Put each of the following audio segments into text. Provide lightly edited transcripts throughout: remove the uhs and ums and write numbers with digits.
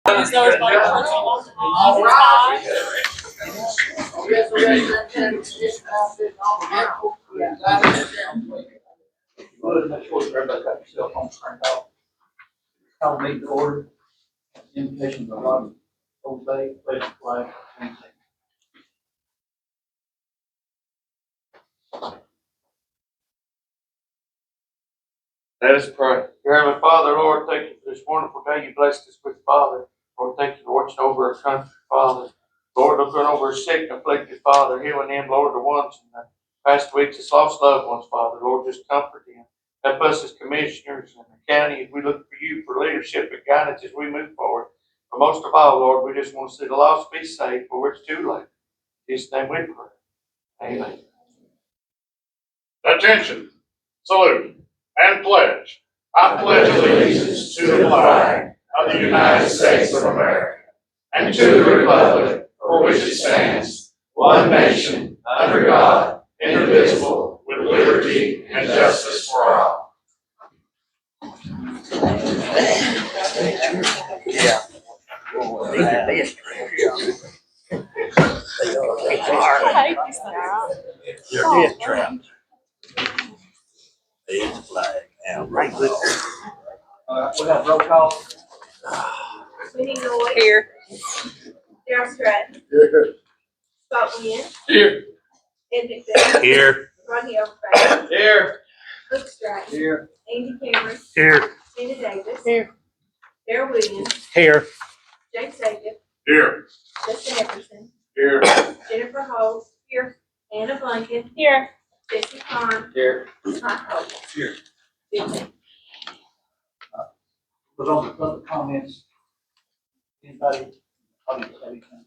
Use those body parts all the time. Make sure everybody got your cell phone turned off. I'll make the order. Invitations are on. Obey, pledge the flag. Let us pray. Dear Heavenly Father, Lord, thank you for this wonderful day you blessed us with, Father. Lord, thank you for watching over our country, Father. Lord, looking over our sick and afflicted, Father, healing them, Lord, the ones in the past weeks that's lost loved ones, Father. Lord, just comfort them. Help us as commissioners in the county as we look for you for leadership and guidance as we move forward. But most of all, Lord, we just want to see the lost be saved before it's too late. In Jesus' name we pray. Amen. Attention, salute, and pledge. I pledge allegiance to the flag of the United States of America and to the republic for which it stands, one nation, under God, indivisible, with liberty and justice for all. Yeah. Your dish trap. There's the flag. Now, right with We'll have roll call. Winnie Lloyd. Here. Darryl Stratton. Here. Scott Wynn. Here. Ed McDaniel. here. Rodney Overcraft. Here. Luke Stratton. Here. Andy Cameron. Here. Tina Davis. Here. Darryl Williams. Here. Jake Sagan. Here. Justin Epperson. Here. Jennifer Holt. Here. Anna Blanken. Here. Jesse Kahn. Here. Mike Holt. Here. 15. Was on the public comments. Anybody? Audience have anything?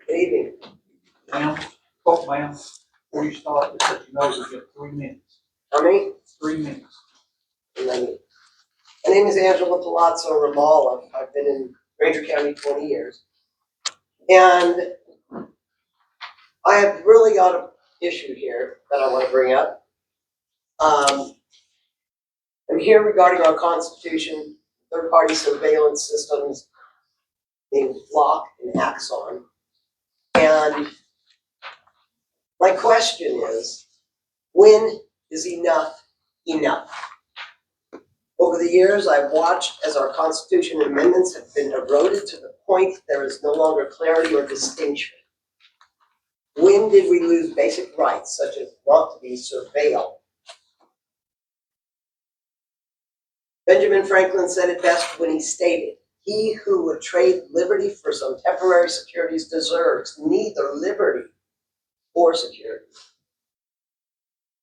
Good evening. Ma'am, ma'am, before you start, just let you know we get 3 minutes. How many? 3 minutes. My name is Angela Palazzo Ramallah. I've been in Grainger County 20 years. And I have really got an issue here that I want to bring up. I'm here regarding our Constitution, third-party surveillance systems being Flock and Axon. And my question is, when is enough enough? Over the years, I've watched as our Constitution amendments have been eroded to the point there is no longer clarity or distinction. When did we lose basic rights, such as not to be surveilled? Benjamin Franklin said it best when he stated, "He who would trade liberty for some temporary securities deserves neither liberty or security."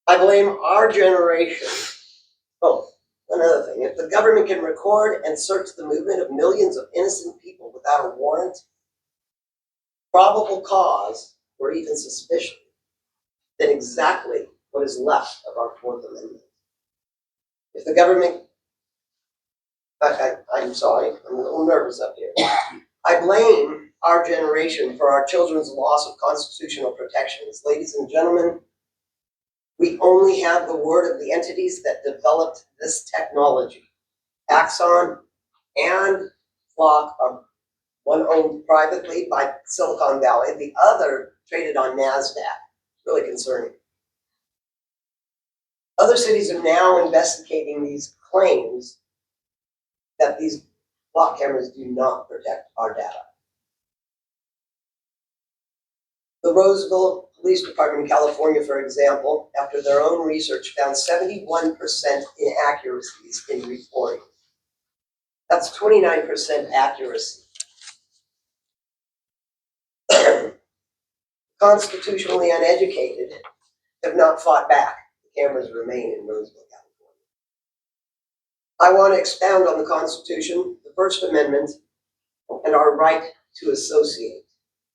I blame our generation. Oh, another thing, if the government can record and search the movement of millions of innocent people without a warrant, probable cause, or even suspicion, then exactly what is left of our Fourth Amendment. If the government, I'm sorry, I'm a little nervous up here. I blame our generation for our children's loss of constitutional protections. Ladies and gentlemen, we only have the word of the entities that developed this technology. Axon and Flock are one owned privately by Silicon Valley, the other traded on NASDAQ. Really concerning. Other cities are now investigating these claims that these Flock cameras do not protect our data. The Roseville Police Department in California, for example, after their own research, found 71% inaccuracies in reporting. That's 29% accuracy. Constitutionally uneducated have not fought back. The cameras remain in Roseville, California. I want to expound on the Constitution, the First Amendment, and our right to associate.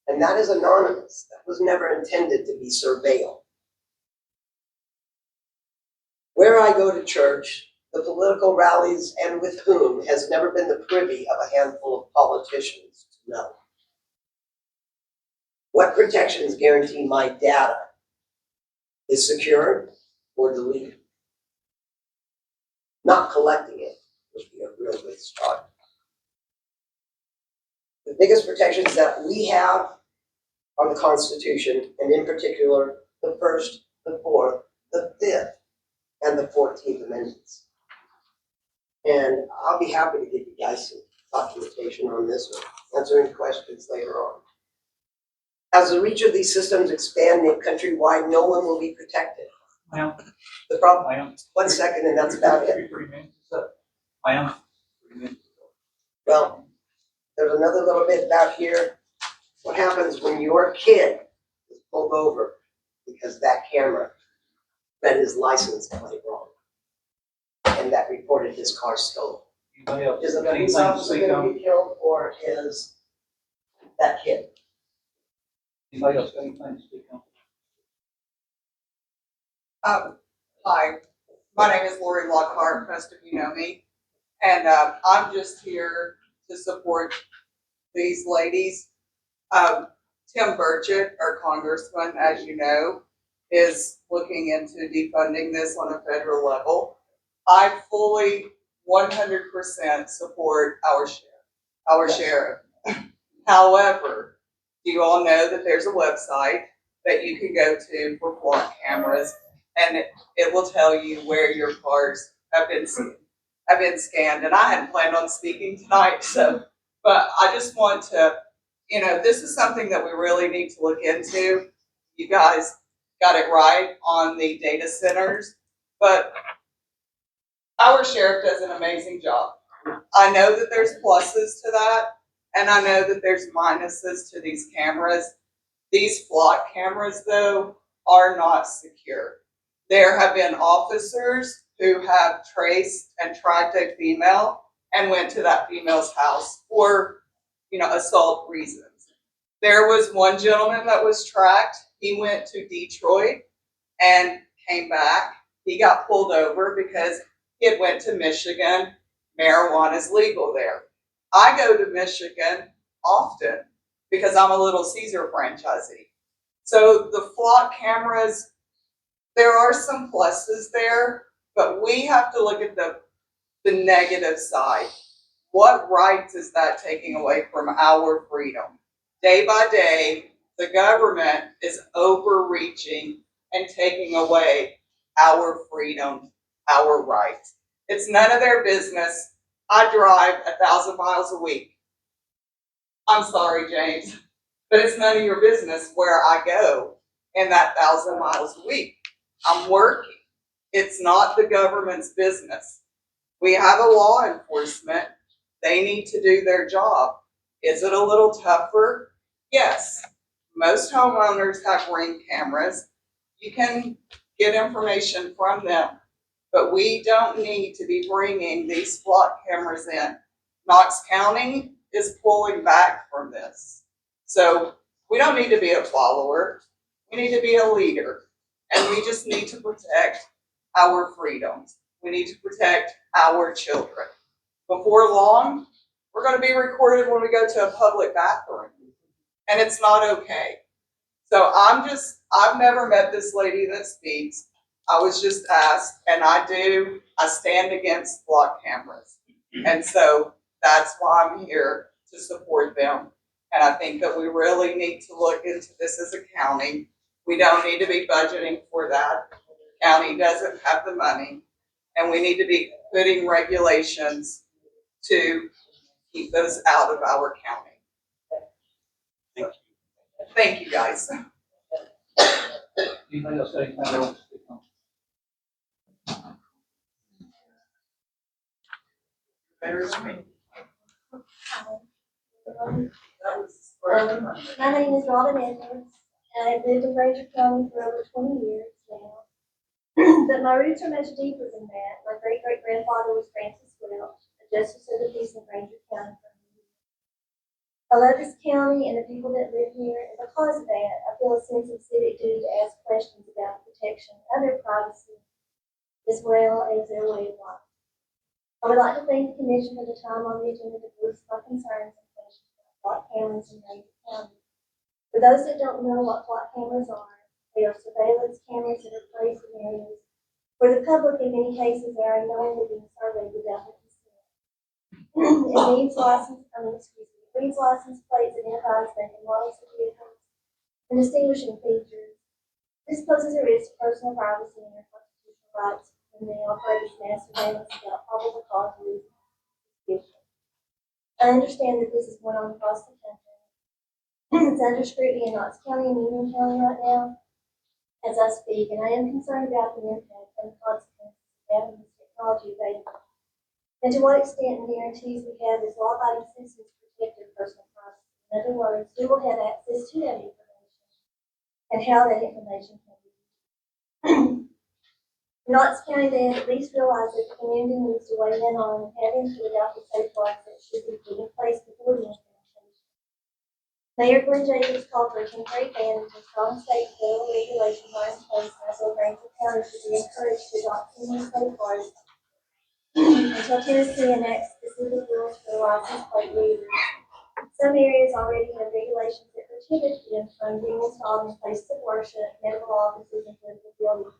And that is anonymous. That was never intended to be surveilled. Where I go to church, the political rallies, and with whom has never been the privy of a handful of politicians to know. What protections guarantee my data is secure or deleted. Not collecting it would be a real good start. The biggest protections that we have are the Constitution, and in particular, the First, the Fourth, the Fifth, and the 14th Amendments. And I'll be happy to give you guys some documentation on this or answer any questions later on. As the reach of these systems expand countrywide, no one will be protected. Ma'am, The problem, ma'am. 1 second and that's about it. 3 minutes is up. Ma'am, 3 minutes. Well, there's another little bit about here. What happens when your kid is pulled over because that camera read his license plate wrong and that reported his car stolen? Anybody else? Is the Got police anything to officer speak gonna on? get killed or is that kid? Anybody else got anything to speak on? Hi, my name is Lori Lockhart, most of you know me, and I'm just here to support these ladies. Tim Burchett, our congressman, as you know, is looking into defunding this on a federal level. I fully 100% support our sheriff. However, do you all know that there's a website that you can go to for flock cameras, and it will tell you where your cars have been scanned. And I hadn't planned on speaking tonight, but I just want to, this is something that we really need to look into. You guys got it right on the data centers, but our sheriff does an amazing job. I know that there's pluses to that, and I know that there's minuses to these cameras. These flock cameras, though, are not secure. There have been officers who have traced and tracked a female and went to that female's house for, assault reasons. There was one gentleman that was tracked. He went to Detroit and came back. He got pulled over because he had went to Michigan. Marijuana is legal there. I go to Michigan often because I'm a Little Caesar franchisee. So the flock cameras, there are some pluses there, but we have to look at the negative side. What rights is that taking away from our freedom? Day by day, the government is overreaching and taking away our freedom, our rights. It's none of their business. I drive 1,000 miles a week. I'm sorry, James, but it's none of your business where I go in that 1,000 miles a week. I'm working. It's not the government's business. We have a law enforcement. They need to do their job. Is it a little tougher? Yes. Most homeowners have Ring cameras. You can get information from them, but we don't need to be bringing these flock cameras in. Knox County is pulling back from this. So we don't need to be a follower. We need to be a leader. And we just need to protect our freedoms. We need to protect our children. Before long, we're going to be recorded when we go to a public bathroom. And it's not okay. So I've never met this lady that speaks. I was just asked, and I stand against flock cameras. And so that's why I'm here to support them. And I think that we really need to look into this as a county. We don't need to be budgeting for that. County doesn't have the money. And we need to be putting regulations to keep those out of our county. Thank you, guys. Anybody else got anything they want to speak on? My name is Robin Edwards, and I've lived in Grainger County for over 20 years now. But my roots are much deeper than that. My great-great-grandfather was Francis Welch, a justice of the peace in Grainger County for many years. I love this county and the people that live here, and because of that, I feel a sense of civic duty to ask questions about protection and their privacy, as well as their way of life. I would like to thank the Commission for the time on the agenda to voice my concerns and questions about flock cameras in Grainger County. For those that don't know what flock cameras are, they are surveillance cameras that are For the public, in many cases, they are knowingly being surveyed without their consent. It needs license plates, identifies make and models of vehicles, and distinguishing features. This poses a risk to personal privacy and their constitutional rights when they operate as mass surveillance without probable cause or reason. I understand that this is going on across the country. It's under scrutiny in Knox County and Union County right now as I speak, and I am concerned about the impact and consequences of having this technology available. And to what extent and guarantees we have as law-abiding citizens protect their personal privacy. In other words, who will have access to that information and how that information can be used. Knox County then at least realize that the community needs to weigh in on and have input about the safeguards that should be put in place before the implementation. Mayor Grainger has called for a temporary ban until strong state and federal regulations are in place, and I feel Grainger County should be encouraged to adopt similar safeguards until Tennessee enacts specific rules for the license plate readers. Some areas already have regulations that prohibit them from being installed in places of worship, medical offices, and political buildings.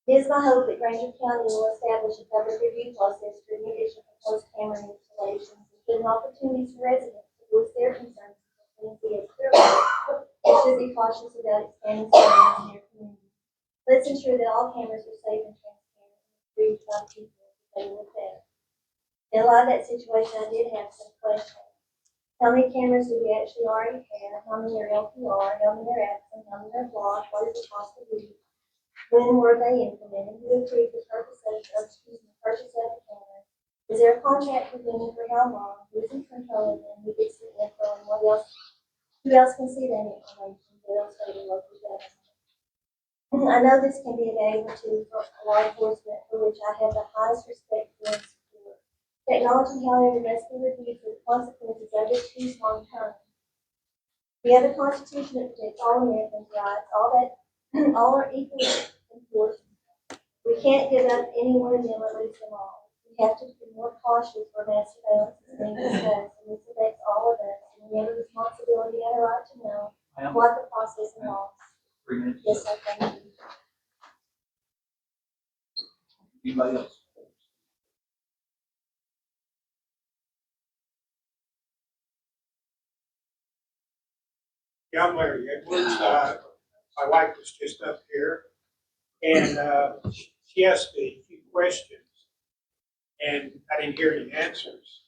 It is my hope that Grainger County will establish a public review process for any additional proposed camera installations, including opportunities for residents to voice their concerns with Tennessee as clearly, and should be cautious about expanding surveillance in their community. Let's ensure that all cameras are safe and transparent and approved by the people that they will have. In light of that situation, I did have some questions. How many cameras do we actually already have? How many are LPR? How many are absent? How many are blocked? What is the cost of these? When were they implemented? Who approved the purchase of the camera? Is there a contract with them for how long? Who's in control of them? Who gets the info and what else? Who else can see that information? Federal, state, or local government. I know this can be a valuable tool for law enforcement, for which I have the highest respect for and support. Technology, however, must be reviewed for the consequences of its use long term. We have a constitution that protects all Americans' rights. All are equally important. We can't give up any one of them or lose them all. We have to be more cautious where mass surveillance is being discussed, and this affects all of us. And we have a responsibility and a right to know what the process involves. 3 minutes. Yes, sir, thank you. Anybody else? Yeah, I'm Larry Edwards. My wife was just up here, and she asked me a few questions, and I didn't hear any answers.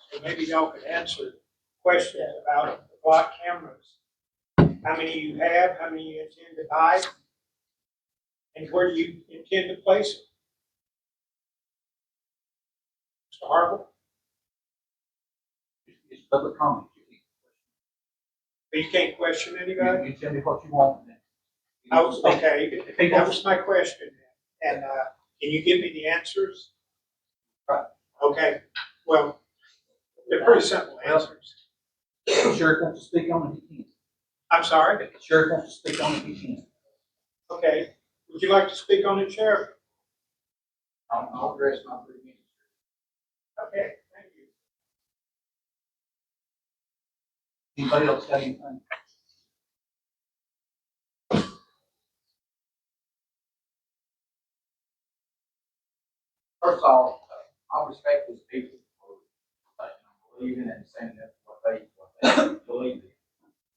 So maybe y'all could answer questions about the block cameras. How many you have, how many you intend to buy, and where do you intend to place them? Mr. Harville? It's public comment. But you can't question anybody? You tell me what you want. Okay, If people- that was my question. And can you give me the answers? Right. Okay, well, they're pretty simple answers. If the sheriff wants to speak on it, he can. I'm sorry? If the sheriff wants to speak on it, he can. Okay, would you like to speak on it, Sheriff? I'll address my 3 minutes. Okay, thank you. Anybody else got anything? First off, I respect these people for believing and saying that what they believe in.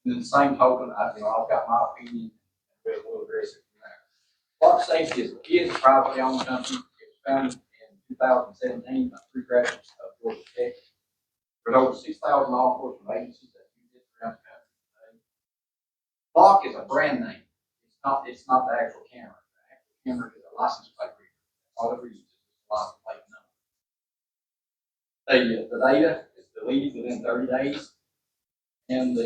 In the same token, I've got my opinion, and we'll address it from there. Block Safety is a privately owned company. It was founded in 2017 by 3 graduates of Georgia Tech. There's over 6,000 law enforcement agencies that use it around the country today. Block is a brand name. It's not the actual camera. The actual camera is a license plate reader. All it reads is a license plate number. The data is deleted within 30 days. And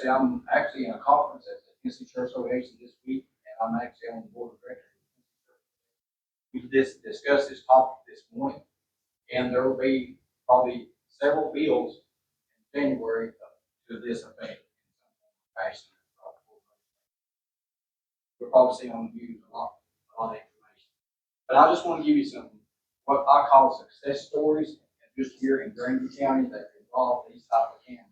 I'm actually in a conference at the Tennessee Church Association this week, and I'm actually on the board of directors. We discussed this topic this morning, and there will be probably several bills in January to this effect in some fashion. We'll probably see on the news a lot of information. But I just want to give you some what I call success stories, just here in Grainger County that involve these type of cameras.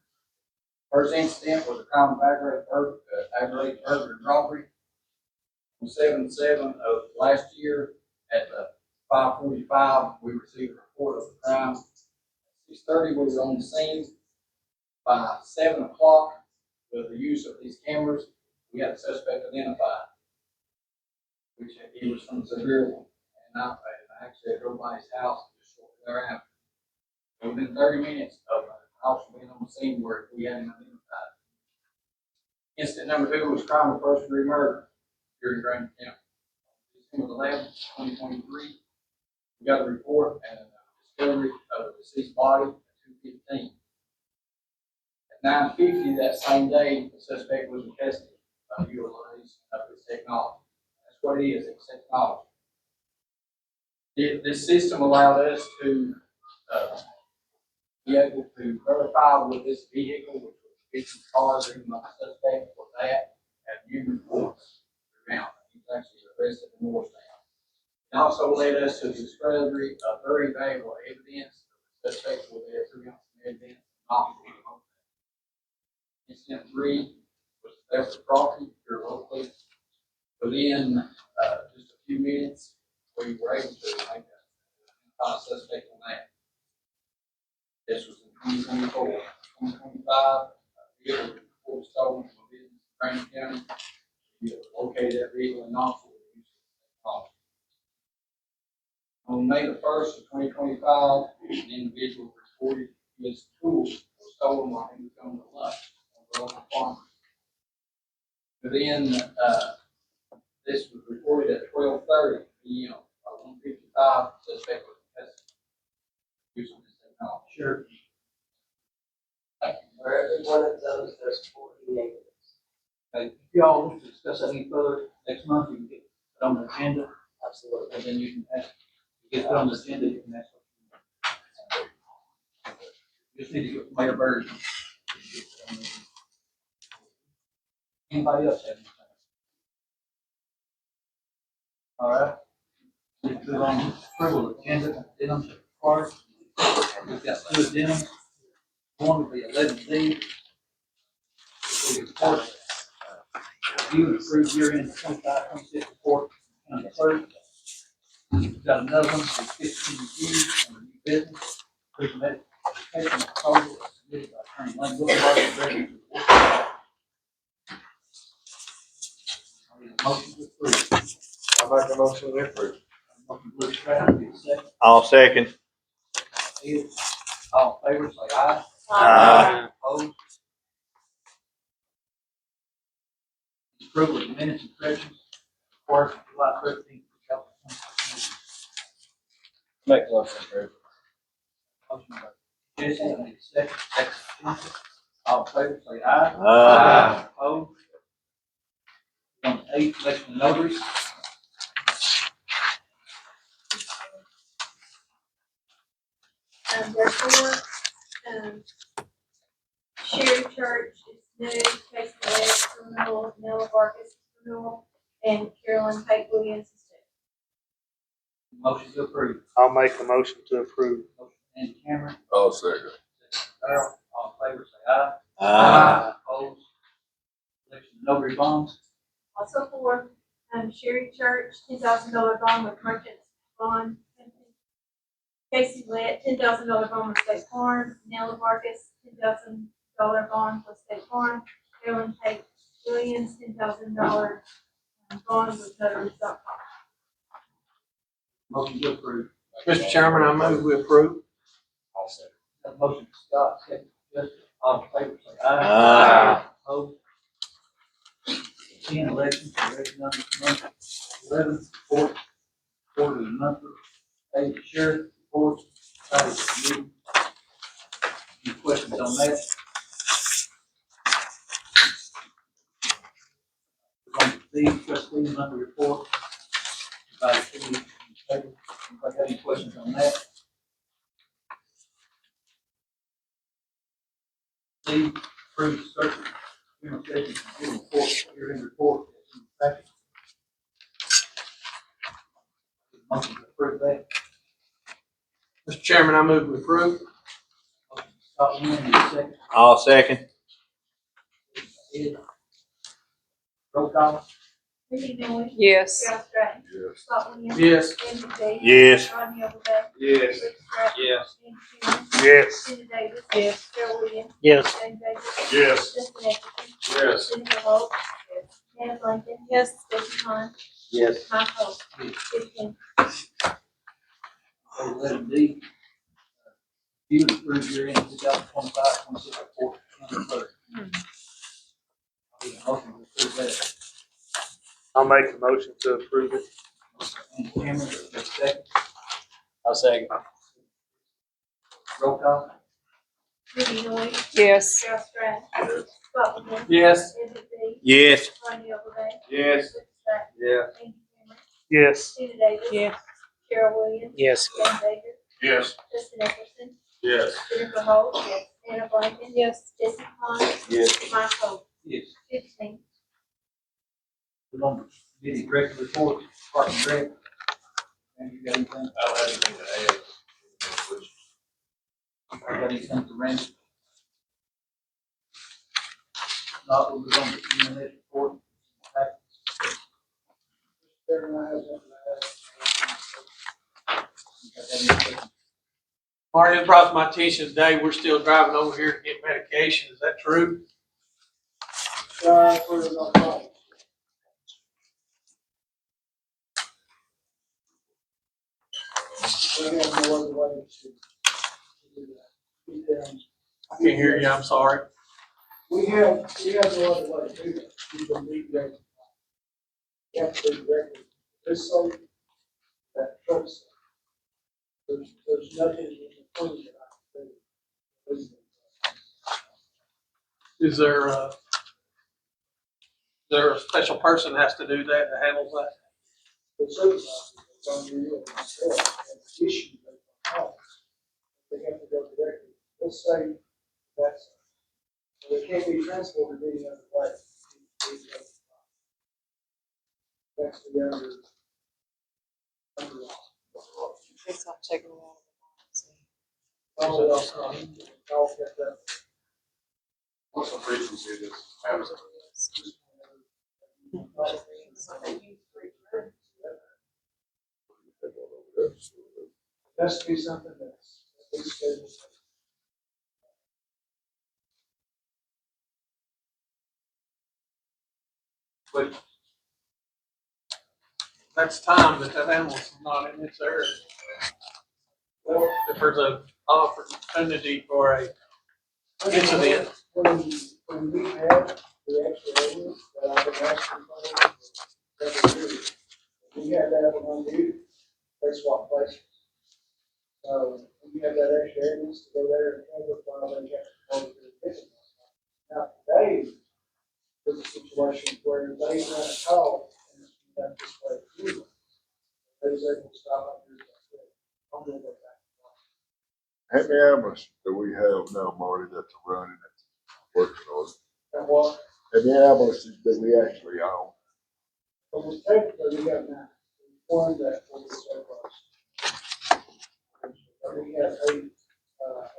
First incident was a crime of aggravated burglary and robbery. On 7/7 of last year at 5:45, we received a report of the crime. 6:30, we were on the scene. By 7 o'clock, with the use of these cameras, we had the suspect identified, which he was from Seville. And I actually drove by his house just shortly thereafter. Within 30 minutes of the officer being on the scene where we had him identified. Incident number 2 was crime of first degree murder here in Grainger County. December 11th, 2023, we got a report and a discovery of a deceased body at 2:15. At 9:50 that same day, the suspect was in custody by utilization of his technology. That's what it is, it's technology. This system allowed us to be able to verify with this vehicle, which was fixing cars, even though the suspect for that, at numerous points around. He was actually arrested in Morristown. It also led us to the discovery of very valuable evidence. The suspect was there to some evidence. Incident 3 was theft of property here locally. Within just a few minutes, we were able to make a suspect on that. This was in 2024, 2025. Vehicle was stolen from a business in Grainger County. We located that vehicle in Knoxville. On May the 1st of 2025, an individual reported his tools were stolen while he was going to lunch on the local farm. Within, this was reported at 12:30 p.m. 155 suspect was arrested using this technology. Sure. Thank you. For every one of those, there's 48. If y'all wish to discuss any further next month, you can get it on the agenda. Absolutely. And then you can ask, get it on the agenda, you can ask. You just need to get Mayor Bird. Anybody else have anything? All right. Let's move on to approval of agenda items first. We've got 2 addendums. One will be 11D. We report review and approve year-end 25-26 report on the clerk. We've got another one for 15G on the new business. Approve medical education proposal submitted by Attorney Lane Bookmark, ready to report. I need a motion to approve. I make a motion to approve. Motion Bruce Craft, need a second. I'll second. All in favor, say aye. Aye. Opposed? Approval of minutes and corrections required for July 13th. Make a motion to approve. Motion by Jesse, I need a second. Second. All in favor, say aye. Aye. Opposed? On 8, election of notaries. There's 4, Sherry Church is new, Casey Lex, renewal, Nella Vargas, renewal, and Carolyn Pate Williams is new. Motion to approve. I'll make a motion to approve. Motion Andy Cameron. I'll second. Darrell. All in favor, say aye. Aye. Opposed? Election of notary bonds. Also 4, Sherry Church, $10,000 bond with Merchants Bond Company. Casey Lett, $10,000 bond with State Farm. Nella Vargas, $10,000 bond with State Farm. Carolyn Pate Williams, $10,000 bond with Notaries.com. Motion to approve. Mr. Chairman, I move we approve. I'll second. Got a motion Scott, second Justin. All in favor, say aye. Aye. Opposed? 10, elections, election numbers month. 11, report, quarterly monthly. 8, sheriff report. 5, committee. Any questions on that? We're going to the trustee monthly report. Anybody have any questions on that? C, approve certain criminal cases and report, hearing report. Motion to approve that. Mr. Chairman, I move we approve. Motion Scott Wynn, need a second. I'll second. Ed. Roll call. Randy Miller, Yes. Joe Stratton, Yes. Scott Williams. Yes. Andrew Pease. Yes. Rodney Overbeck. Yes. Rick Stratton. Yes. Andy Sherman. Yes. Tina Davis. Yes. Gerald Williams. Yes. James Baker. Yes. Justin Nicholson. Yes. Jennifer Holt. Nana Blanken. Yes. Stacy Klein. Yes. Mike Holt. 15. Item D, you approve your end 2025-26 report. Need a motion to approve that. I'll make a motion to approve it. And Cameron, second, I'll second. roll call. Randy Miller, Yes. Joe Stratton. Scott Williams. Yes. Andrew Pease. Yes. Rodney Overbeck. Yes. Rick Stratton. Yeah. Andy Sherman. Yes. Tina Davis. Yes. Gerald Williams. Yes. James Baker. Yes. Justin Nicholson. Yes. Jennifer Holt. Yes. Nana Blanken. Yes. Stacy Klein. Yes. Mike Holt. Yes. 15. The number, committee director report, Department Director. And you got anything? I don't have anything to add. You got anything to Randy? Not, we'll move on to the EMS report. Marty, brought my attention today, we're still driving over here to get medication, is that true? I can't hear you, I'm sorry. We have no other way to do that. We can meet that. We have to do directly. This site, that truck site. There's nothing in between that I can do. Is there a special person has to do that, that handles that? The supervisor, it's on you, and issue they call. They have to go directly. Let's say that's, so it can't be transported any other way. That's the under law. Guess I'll check it out. I'll get that. What's the frequency of this matter? Has to be something that's at least scheduled. But that's time that ambulance is not in this area. Well, If there's an opportunity for a incident. When we have the extra ambulance that I've been asking for, every year, we have to have them on duty, they swap places. So we have that extra ambulance to go there and cover while they have to go to the visit. Now, today, there's a situation where they run a call and it's done this way too. They was able to stop up here. I'm gonna go back. How many ambulances do we have now, Marty, that's running, that's working on it? And what? How many ambulances do we actually own? But we technically, we have nine. One that will be surplus. We have eight,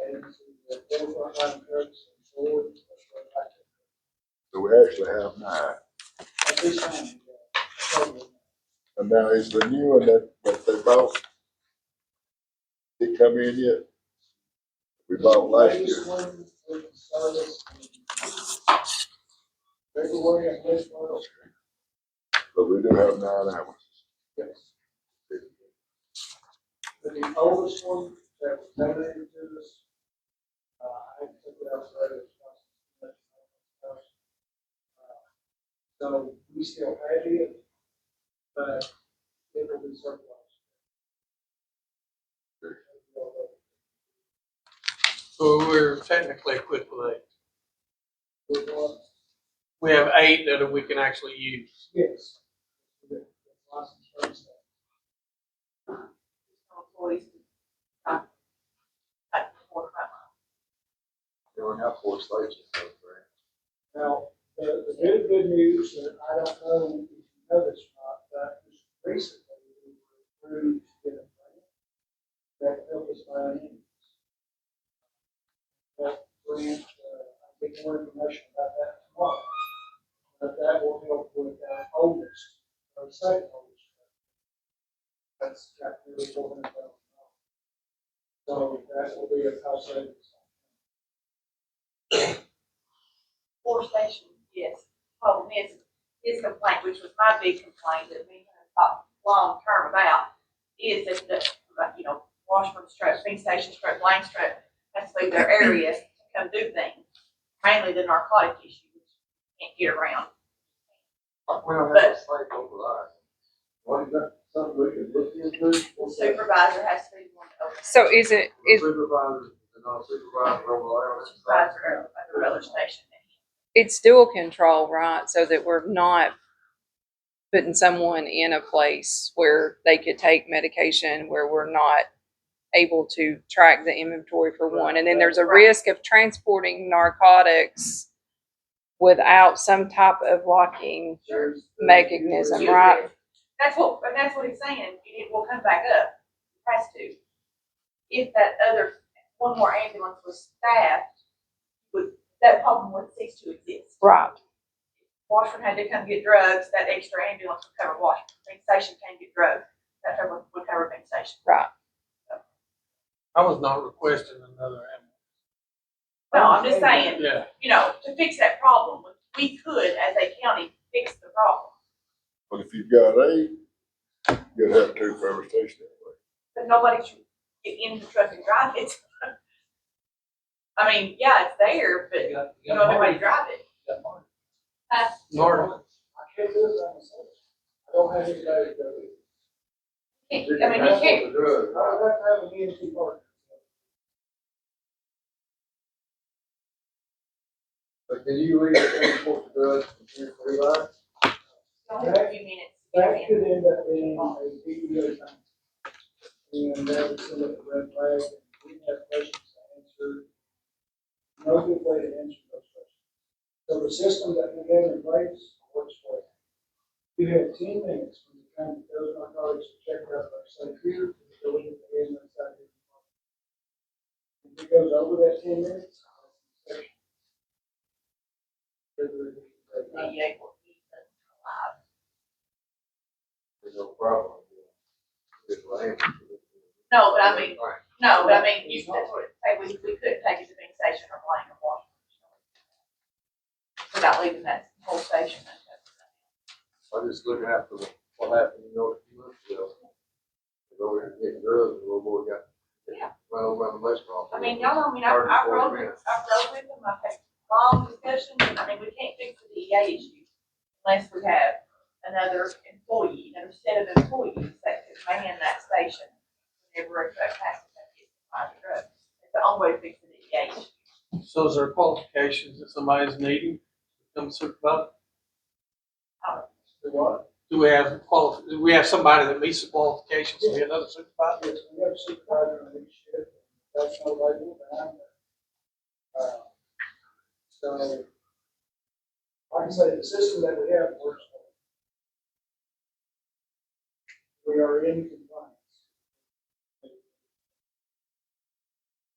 agencies that go front line trucks and boards. So we actually have 9. At this time, total. And now is the new one that they bought, did come in yet? We bought last year. Latest one with the service in February and this one. But we do have 9 ambulances. Yes. The oldest one that was donated to us, I took it out there. So we still have it, but it will be surplus. So we're technically equipped with 8. We're going, We have 8 that we can actually use. yes. License plate stuff. They only have 4 stations, right? Now, the good news, and I don't know if you know this or not, but just recently we were approved to get a grant that help us buy in. That grant, I'll get more information about that tomorrow. But that will help with our oldest site. That's got nearly $400,000. So that will be a cost savings. Four station, yes. Problem is, his complaint, which was my big complaint that we have talked long term about, is that the, Washburn Strut, Spring Station Strut, Lane Strut has to leave their area to come do things. Mainly the narcotic issue, which you can't get around. We don't have a site over there. Why is that something we can look into? The supervisor has to be the one to open. So is it, The supervisor, the non-supervisor over there. Supervisor at the railroad station. it's dual control, right? So that we're not putting someone in a place where they could take medication where we're not able to track the inventory for one. And then there's a risk of transporting narcotics without some type of locking mechanism, right? That's what he's saying, it will come back up, it has to. If that one more ambulance was staffed, that problem would cease to exist. Right. Washburn had to come get drugs, that extra ambulance would cover Washburn. Bank Station can't get drugs, that would cover Bank Station. Right. I was not requesting another ambulance. No, I'm just saying, Yeah. To fix that problem, we could, as a county, fix the problem. But if you've got you'd have two fire stations anyway. But nobody should get in the truck and drive it. I mean, yeah, it's there, but nobody drive it. Martin, I can't do it myself. I don't have anybody to go with. I mean, you can't, I would have to have an EMT partner. But can you leave the transport the drugs from here for Eli? only a few minutes. That could end up being a DEA thing. And that would send up a red flag, and we have questions to answer. No good way to answer those questions. So the system that we have in place works for you. You have 10 minutes from the time that those narcotics are checked out by say here to the building at the end of that. If it goes over that 10 minutes, DEA will keep us alive. There's no problem. It's land. No, but I mean, that's what it, say, we could take it to Bank Station or Blaine or Washburn. Without leaving that whole station. I'm just looking after what happened, a few months ago. Go here and get drugs, and a little boy got run over on the restaurant. I mean, y'all know, I rode with them, I've had long discussions, and I mean, we can't fix the DEA issue unless we have another set of employees that could man that station whenever a truck passes that gets by the drug. It's the only way to fix the DEA issue. so is there qualifications that somebody's needing to become supervisor? Do we have somebody that meets the qualifications to be another supervisor? yes, we have a supervisor on each shift. That's no label behind that. So, like I say, the system that we have works for us. We are in compliance.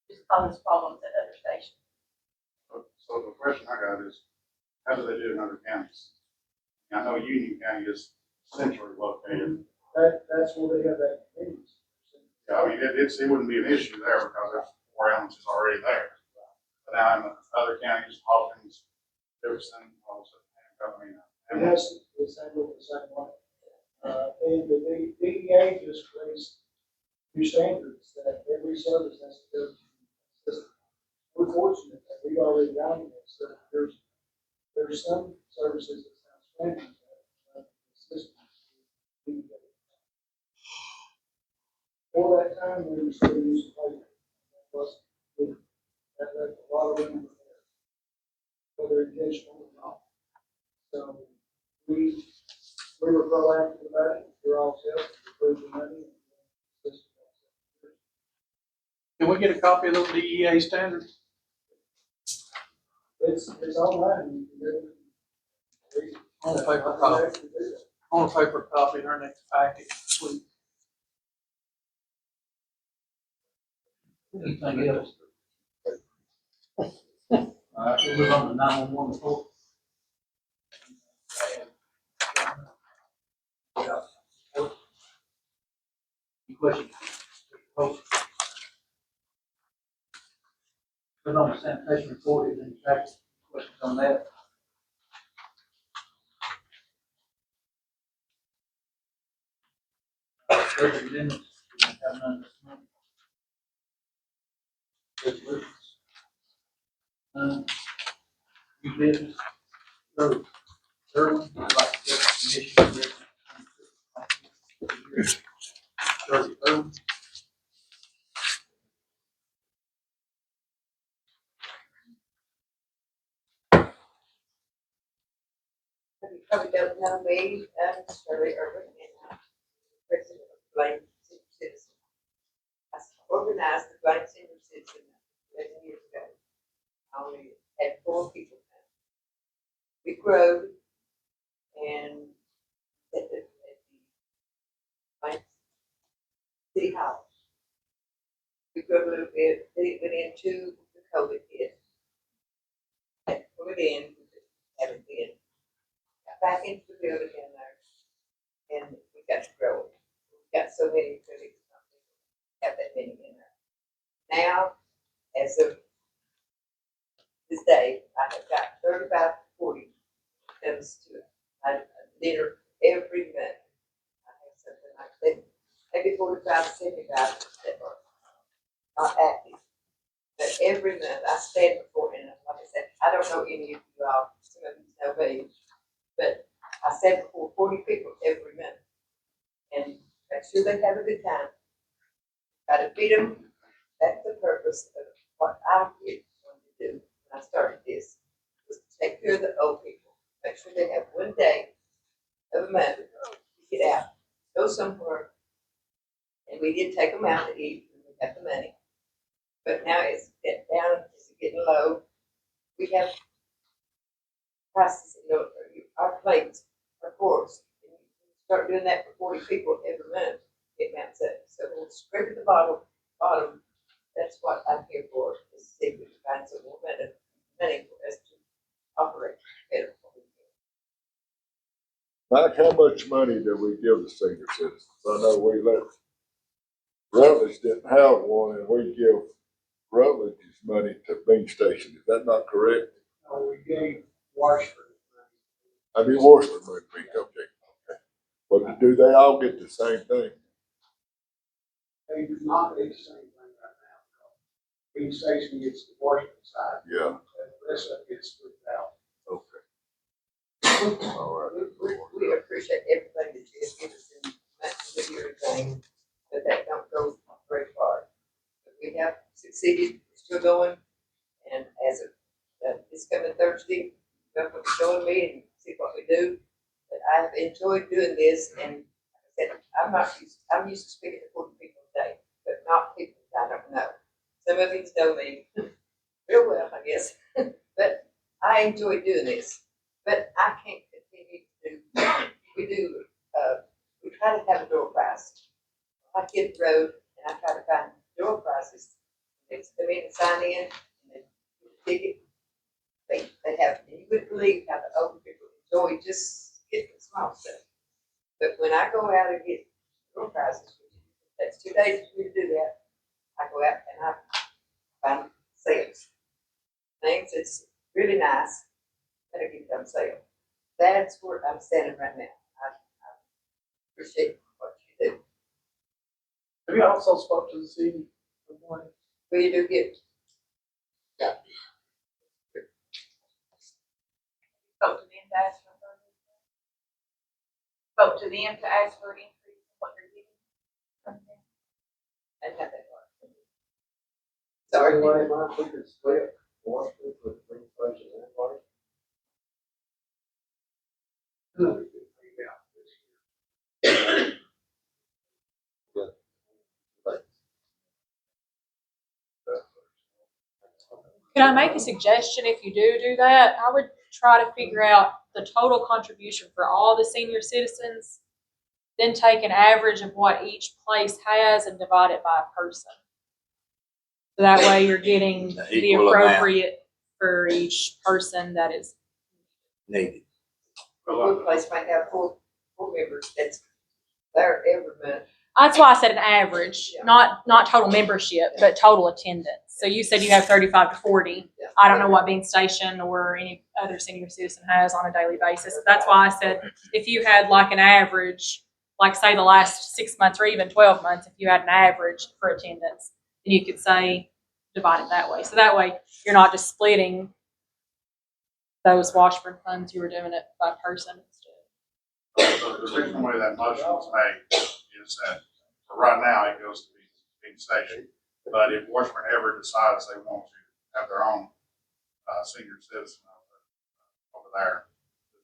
Just causes problems at other stations. So the question I got is, how do they do it in other counties? I know Union County is centrally located. That's where they have that convenience. Yeah, I mean, it wouldn't be an issue there because there's 4 ambulances already there. But now in the other counties, Hawkins, Jefferson, also, And that's the same way. And the DEA just raised new standards that every service has to go to the system. We're fortunate that we've already done this, so there's some services that sound strange, but the system. For that time, we were still using paper. That wasn't good. That left a lot of room there, whether intentional or not. So we were proactive about it, we're all set, we approved the money. Can we get a copy of those DEA standards? It's online, you can go and read it. On a paper copy. On a paper copy in our next packet, please. Anything else? All right, we'll move on to 911 report. questions? Put on the sanitation report, is any questions on that? Budget amendments, we don't have none this month. Resolutions. New business. So, Erwin, I'd like to get the commission. Erwin. You probably don't know me, Shirley Irvin, and I'm president of Blaine Senior Citizen. I organized the Blaine Senior Citizen 11 years ago. I only had 4 people now. We grew and at the Blaine City Hall. We grew a little bit, then it went into the COVID hit. Had to pull it in, have it in. Got back into the building in there, and we got to grow it. We got so many critics, have that many in there. Now, as of this day, I have got 35 to 40 comes to a dinner every month. I have something like that, maybe 45, 75 that are not active. But every month I stand before, and like I said, I don't know any of you all, some of you know me, but I stand before 40 people every month and make sure they have a good time. Try to feed them. That's the purpose of what I wanted to do when I started this, was to take care of the old people. Make sure they have one day of a month to get out, go somewhere. And we did take them out to eat when we got the money. But now it's getting down, it's getting low. We have prices, our plates, our forks. And you start doing that for 40 people every month, it mounts up. So we'll scrape at the bottom. That's what I'm here for, is to see if we can find some more money for us to operate better. Mike, how much money do we give the senior citizens? I know we let, Rutledge didn't have one, and we give Rutledge's money to Bean Station. Is that not correct? No, we gave Washford I mean, Washburn money, okay. But do they all get the same thing? They do not get the same thing right now. Bean Station gets the Washington side. Yeah. And the rest of it gets split out. Okay. All right. We appreciate everything that you have given us in matching with your thing, but that don't go very far. But we have succeeded, we're still going, and as of this coming Thursday, we're going to join me and see what we do. But I've enjoyed doing this, and like I said, I'm used to speaking to 40 people a day, but not people that I don't know. Some of you know me real well, I guess, but I enjoy doing this. But I can't continue to do, we try to have a door prize. I get the road and I try to find door prizes. They come in and sign in and they get a ticket. They have, and you wouldn't believe how the older people enjoy just getting the small stuff. But when I go out and get door prizes, that's 2 days for me to do that. I go out and I find sales. Things that's really nice. Better get them sale. That's where I'm standing right now. I appreciate what you do. Have you also spoke to the city? Well, you do get. Yeah. Spoke to them to ask for further. Spoke to them to ask for an increase in what they're getting from them. And have that part. Sorry. Mike, we could split Washburn with Bean Station and like. Can I make a suggestion? If you do that, I would try to figure out the total contribution for all the senior citizens, then take an average of what each place has and divide it by a person. So that way you're getting the appropriate for each person that is needed. One place might have four members that's there every month. That's why I said an average, not total membership, but total attendance. So you said you have 35 to 40. Yeah. I don't know what Bean Station or any other senior citizen has on a daily basis. That's why I said if you had like an average, like say the last 6 months or even 12 months, if you had an average for attendance, then you could say divide it that way. So that way you're not just splitting those Washburn funds, you were doing it by person instead. The reason why that motion was made is that for right now, it goes to Bean Station. But if Washburn ever decides they want to have their own senior citizen over there,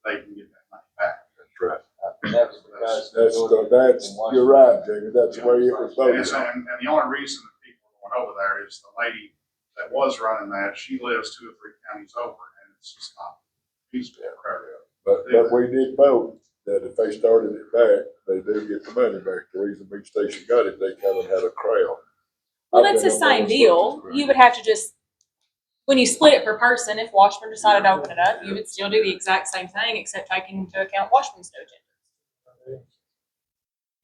they can get that money back. That's right. And that was because. That's, you're right, Jamie, that's the way it was voted. And the only reason that people are going over there is the lady that was running that, she lives 2 or 3 counties over, and it's just not feasible for her. But we did vote that if they started it back, they do get the money back. The reason Beach Station got it, they kind of had a crowd. Well, that's the same deal. You would have to just, when you split it per person, if Washburn decided to open it up, you would still do the exact same thing, except taking into account Washburn's no agenda.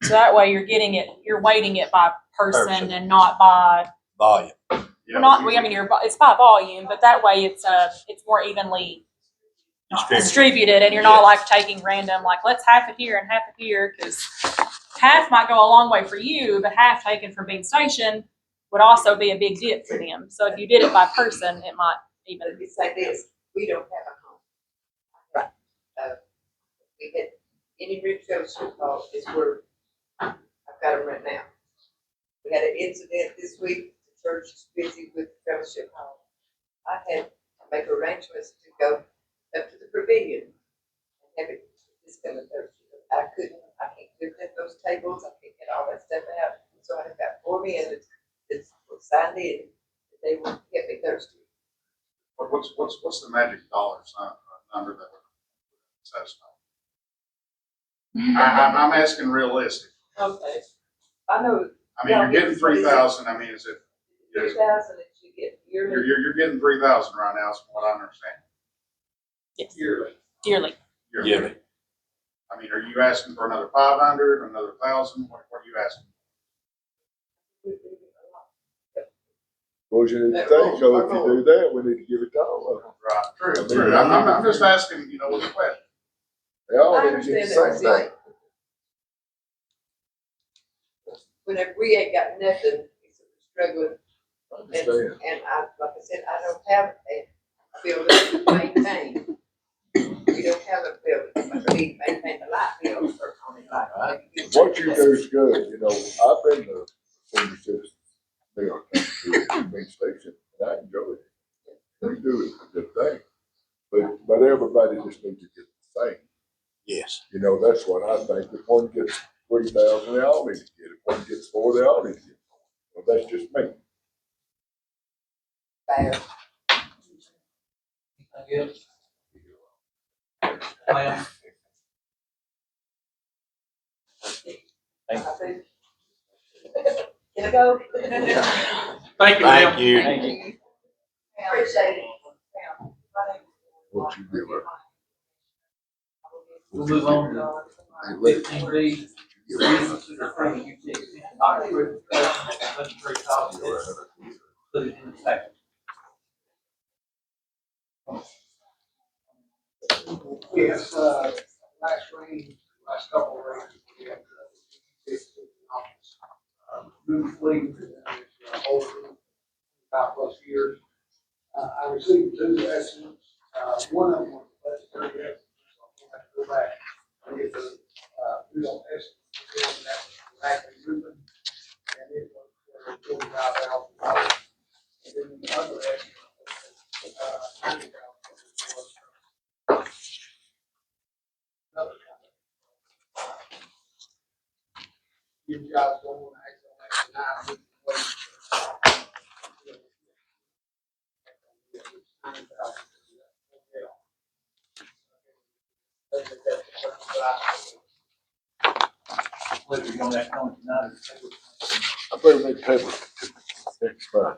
So that way you're weighting it by person and not by, Volume. it's by volume, but that way it's more evenly distributed, and you're not like taking random, like let's half it here and half it here, because half might go a long way for you, but half taken from Bean Station would also be a big dip for them. So if you did it by person, it might even. But it's like this, we don't have a home. Right. We had, any root fellowship hall is where I've got them right now. We had an incident this week, the church is busy with the fellowship hall. I had to make arrangements to go up to the pavilion and have it this coming Thursday. I can't lift up those tables, I can't get all that stuff out. So I've got 4 men that signed in, that they will get me Thursday. What's the magic dollar number that would satisfy? I'm asking realistic. Okay. I know. I mean, you're getting 3,000. I mean, is it? 3,000 that you get yearly. You're getting 3,000 right now, is what I understand. Yes. Yearly. Yearly. I mean, are you asking for another 500, another 1,000? What are you asking? Well, you think, so if you do that, we need to give it to all of them. Right, true. I'm just asking, with a question. They all I need to understand get the that, same Zach. thing. Whenever we ain't got nothing, we're struggling. Understand. And like I said, I don't have a building to maintain. We don't have a building, but we maintain the light bill or on the light. What you do is good, I've been to senior citizens, they are Beach Station, and I enjoy it. We do it, it's a good thing. But everybody just needs to get the same. Yes. That's what I think. If one gets 3,000, they all need to get it. If one gets 4, they all need to get it. Well, that's just me. Fair. Ma'am. Can I go? Thank you, ma'am. Thank you. Thank you. Appreciate it. What you give her. We'll move on to 15B. Put it in the packet. Yes, last couple of rains, we had, new fleet, over 5+ years. I received 2 estimates, one of them was budgetary estimate, so I'm gonna have to go back and get the, real estimate, that's actually moving, and it was $45,000. And then the other estimate was, $90,000. Another company. You guys don't want to act on that Whether you're on that comment tonight I better make table next time.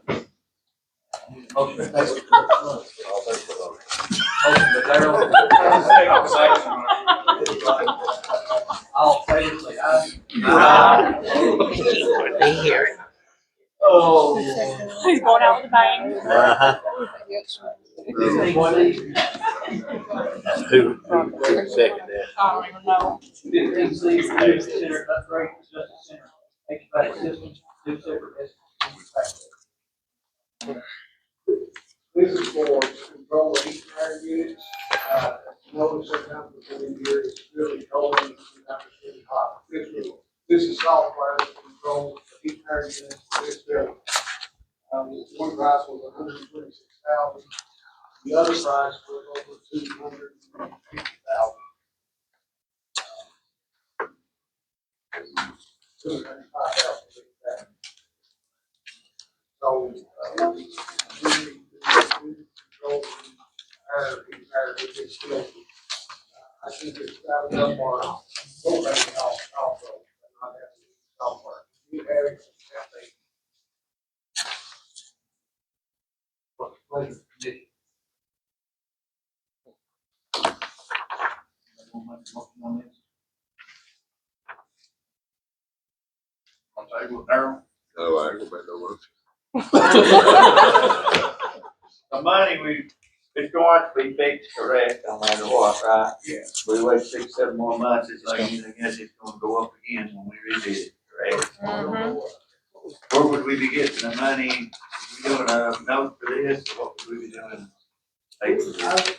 or motion to table. I'll make the motion. Motion to Darrell. All in favor, say aye. Oh. He's going out with a bang. Is anyone need? Who second that? I don't even know. 15C, community center upgrade, justice center, HVAC systems, two separate estimates. This is for control of heat and air units. Notice sometimes before we hear it's really cold and sometimes it's really hot. This is software that controls the heat and air units for this building. One price was $126,000. The other price was over $250,000. $235,000. So, we need to control our this building. I think it's got enough more propane also, but not that software. You have it, What's the pleasure of the commission? Anyone make a motion on this? I'll tell you what, Darryl. No, I ain't gonna make no motion. The money it's going to be fixed correct, no matter what, right? Yeah. We wait 6, 7 more months, it's like, I guess it's gonna go up again when we rebid it, correct? Where would we be getting the money? We doing a note for this, or what would we be doing? Pay for this?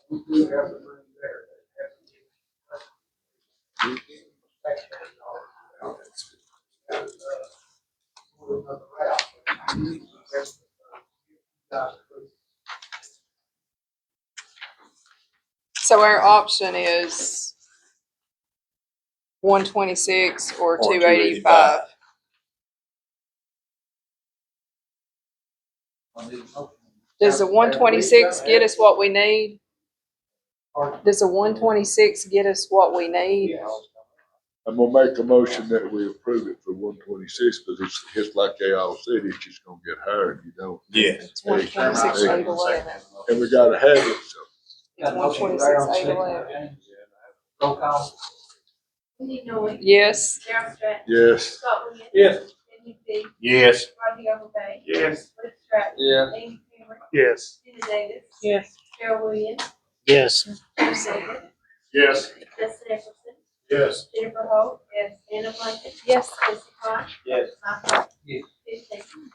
we do have the money there. So our option is 126 or 285. I need a motion. Does the 126 get us what we need? Does the 126 get us what we need? I'm gonna make a motion that we approve it for 126, but it's just like they all said, it's just gonna get higher if you don't. Yes. It's 126, 811. And we gotta have it, so. Got a motion from 126, Darryl, second 811. by James. Roll call. Wendy Noy. Yes. Darryl Stratton. Yes. Scott Williams. Yes. Ed McBee. Yes. Rodney Overbay. Yes. Cliff Stratton. Yeah. Amy Cameron. Yes. Tina Davis. Yes. Cheryl Williams. Yes. Jim Davis. Yes. Justin Epperson. Yes. Jennifer Holt. Yes. Anna Blanket. Yes. Jesse Clark. Yes. Michael. Yes. 15.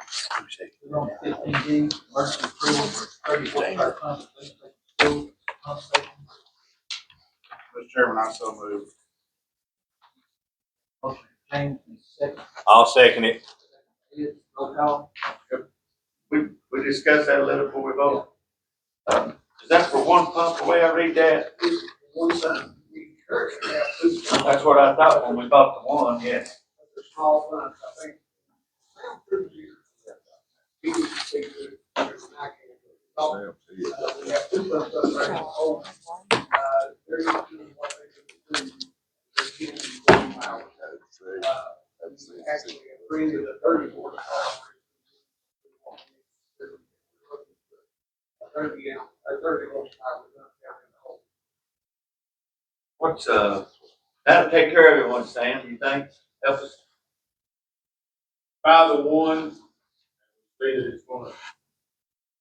We're on 15D, emergency approval for 34 fire pumps, police station, school, pump station. Mr. Chairman, I so move. Motion from James, and second. I'll second it. Ed, roll call. We discussed that a little before we vote. Is that for one pump, the way I read that? One time, we encourage to have two. That's what I thought when we bought the one, yes. They're small funds, I think. Around 2 years. We used to take the, I can't. We have two funds up right now. Oh, they're using what they can do. They're getting 1 hour. We actually agreed to the 34 hours. 30 hours, 30 horsepower. What's, that'll take care of it one, Sam, you think? Help us? By the one, say that it's gonna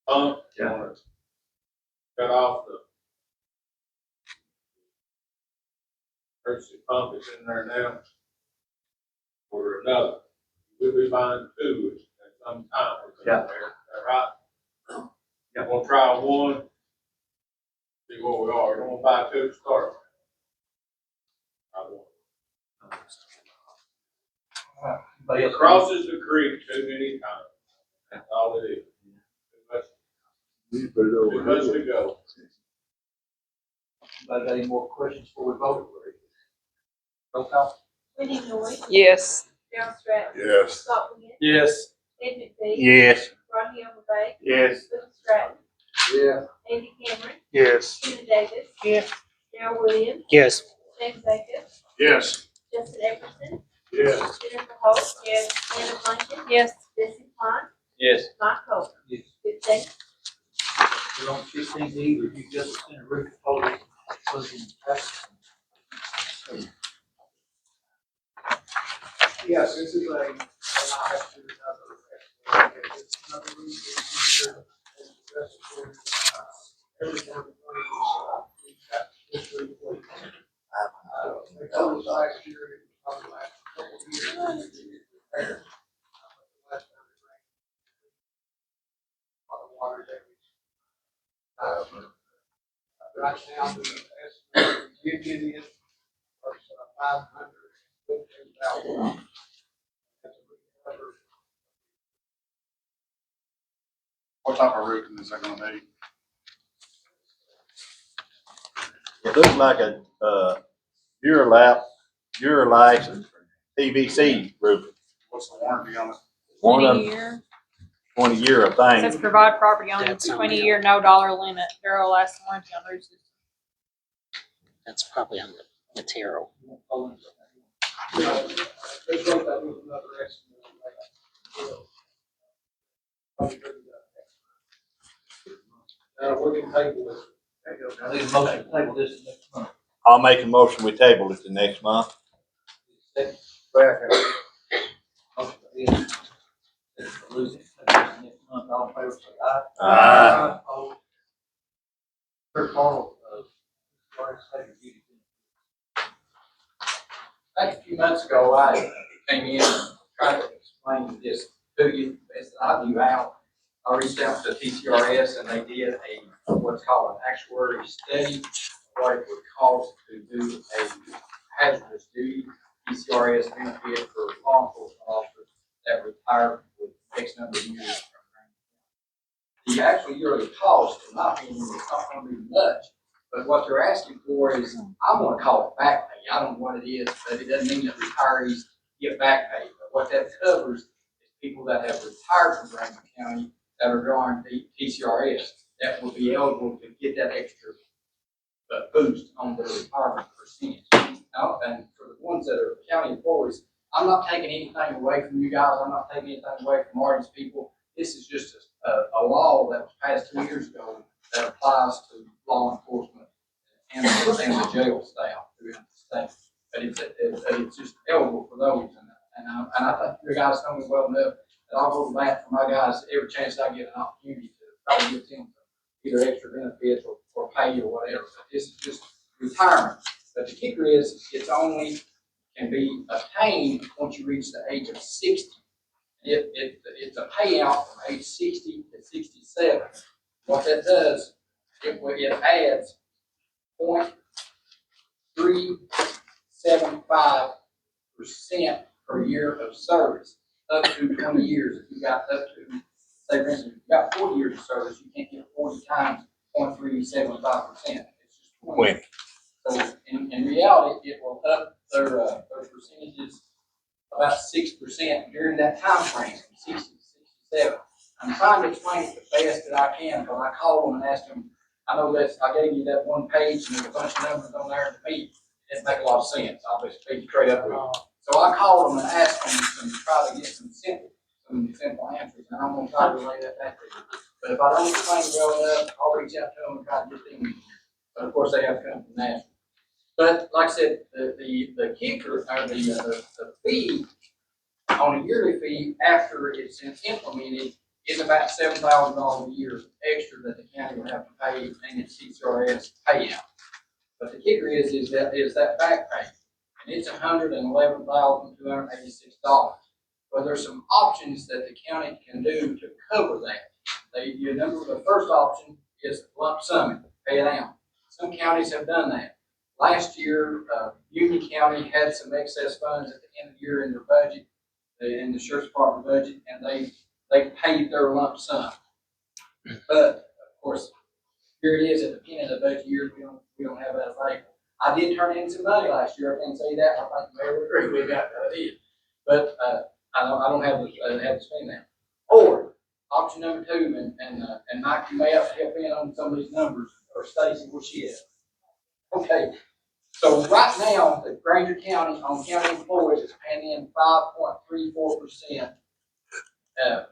pump, Yeah. gonna cut off the emergency pump that's in there now. Or another, we'll be buying two at some time. Yeah. Is that right? Yeah, we'll try one, see what we are, we're gonna buy two to start. Anybody else? Crosses the creek too many times, that's all it is. You put it Too over much here. to go. Anybody got any more questions before we vote? Roll call. Wendy Noy. Yes. Darryl Stratton. Yes. Scott Williams. Yes. Ed McBee. Yes. Rodney Overbay. Yes. Cliff Stratton. Yeah. Andy Cameron. Yes. Tina Davis. Yes. Darryl Williams. Yes. James Bacon. Yes. Justin Epperson. Yes. Jennifer Holt. Yes. Anna Blanchard. Yes. Jesse Klein. Yes. Mike Cole. Yes. 15. We're on 15D, review justice center roof proposal. Yes, this is a nice, another roof here. Everyone, this roof, they told us last year, it was probably last couple of years. Last time it rained. A lot of water damage. Right now, the estimate union is $515,000. What type of roofing is that gonna be? It looks like a, Duralax PVC roof. What's the warranty on it? One of 20 them, year. 20-year, It I says think. provide property owners 20-year, no dollar limit, Duralast warranty on roof systems. That's probably on the material. We can table this. I need a motion to table this next month. I'll make a motion, we table it the next month. Second. Motion is, lose it, next month, all in favor, say aye. Aye. Opposed? Third call, legislative duty. I think a few months ago, I came in and tried to explain this to you, as I knew how. I reached out to TCRS and they did a, what's called an actuary study, what it would cost to do a hazardous duty TCRS benefit for law enforcement officers that retire with X number of years. The actual yearly cost, in my opinion, is not going to be much, but what they're asking for is, I want to call it back pay. I don't know what it is, but it doesn't mean that retirees get back pay. But what that covers is people that have retired from Grainger County that are drawing TCRS that will be eligible to get that extra boost on their retirement percentage. Now, and for the ones that are county employees, I'm not taking anything away from you guys. I'm not taking anything away from Marty's people. This is just a law that was passed 2 years ago that applies to law enforcement and the jail staff throughout the state. But it's just eligible for those. And I think you guys know me well enough that I'll go to bat for my guys every chance I get an opportunity to try to get them either extra benefits or pay or whatever. But this is just retirement. But the kicker is it's only can be obtained once you reach the age of 60. It's a payout from age 60 to 67. What that does, it adds 0.375% per year of service, up to 20 years. If you got up to, say for instance, if you got 40 years of service, you can't get 40 times 0.375%. It's just 20. So in reality, it will up their percentages about 6% during that time frame, from 60 to 67. I'm trying to explain it the best that I can, because I called them and asked them, I know that I gave you that one page and there's a bunch of numbers on there to me. It didn't make a lot of sense. I'll just speak straight up with you. So I called them and asked them to try to get some simple answers, and I'm going to try to relay that back to you. But if I don't explain it well enough, I'll reach out to them and try to get them. But of course, they have to come from Nashville. But like I said, the kicker, or the fee on a yearly fee after it's implemented is about $7,000 a year extra that the county will have to pay in its TCRS payout. But the kicker is that back pay, and it's $111,286. Well, there's some options that the county can do to cover that. The first option is lump sum, pay it out. Some counties have done that. Last year, Union County had some excess funds at the end of the year in their budget, in the sheriff's department budget, and they paid their lump sum. But of course, here it is at the beginning of the budget year, we don't have that available. I did turn in some money last year. I can say that. I think the mayor would agree we got that in. But I don't have to spend that. Or option number two, and Mike, you may have to help in on some of these numbers, or Stacy, where she is. Okay. So right now, the Grainger County, on county employees, is paying in 5.34%.